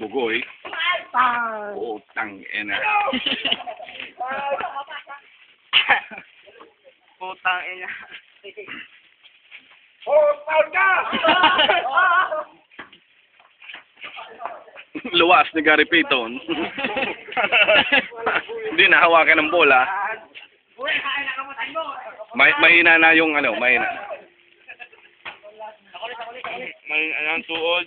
Bugoy. Putang ina. Putang ina. Luwas ni Gary Payton. Hindi nahawakan ng bola. Mahina na yung ano, mahina. May anong tuod.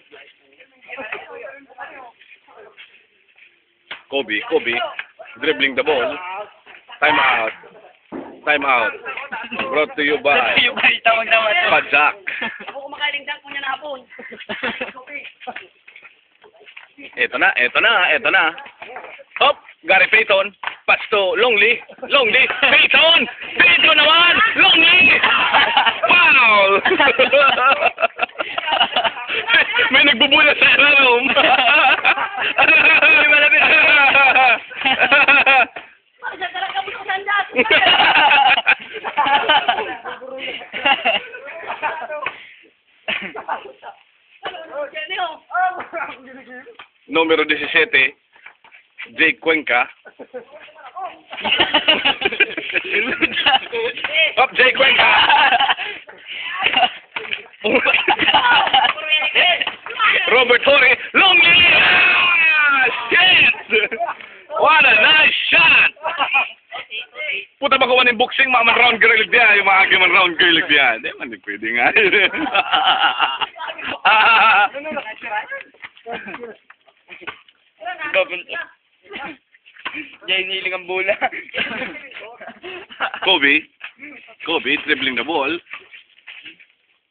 Kobe, dribbling the ball. Time out. Time out. Brought to you by Yung ba tawag naman ito? Pajak. Ako kumakaling dunk mo niya na hapon. Ito na. Hop, Gary Payton. Pass to Longley. Payton naman. Longley. Foul. May nagbubula sa room. Diyan ka lang kabul ko sandas. Numero 17, Jake Cuenca. Up, Jake Cuenca. Robert Torre. Longley. Shit! What a nice shot! Puta ba kuha ng boxing, mga man round girl diyan, yung mga man round girl diyan. Di man, di pwede nga. Diyan hiling ang bola. Kobe, dribbling the ball.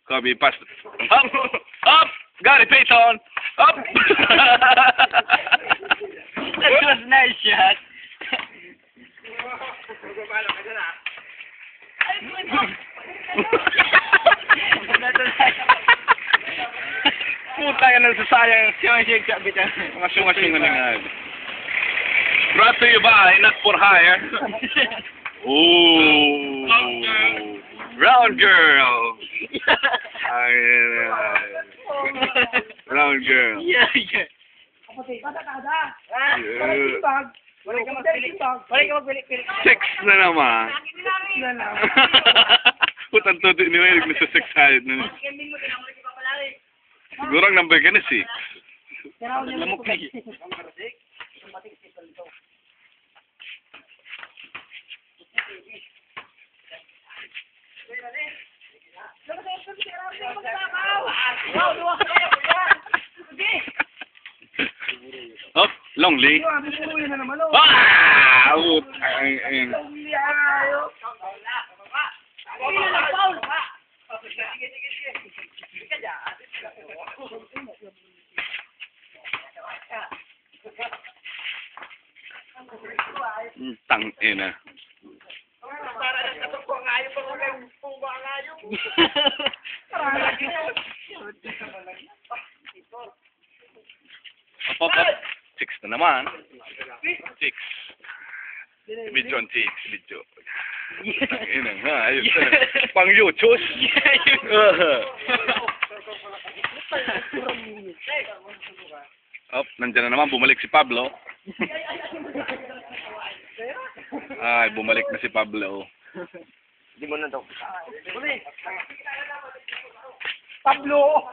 Kobe, pass. Up! Gary Payton! Up! That was a nice shot. Puta yan ang sasayang. Mga sunga-sunga na nga. Brought to you by Not For Hire. Ooh. Round girl. Round girl. Yeah. Balik ka magbili. Six na naman. Putang todo iniwalig na sa six side na. Siguro ang number ka na six. Lamok na yun. Oh, Longley. Ah! Tang ina. Up. Six na naman. Six. Video on six. Video. Ina nga. Ayun. Pang YouTube. Up. Nandiyan na naman. Bumalik si Pablo. Ay, bumalik na si Pablo. Hindi mo na daw. Pablo!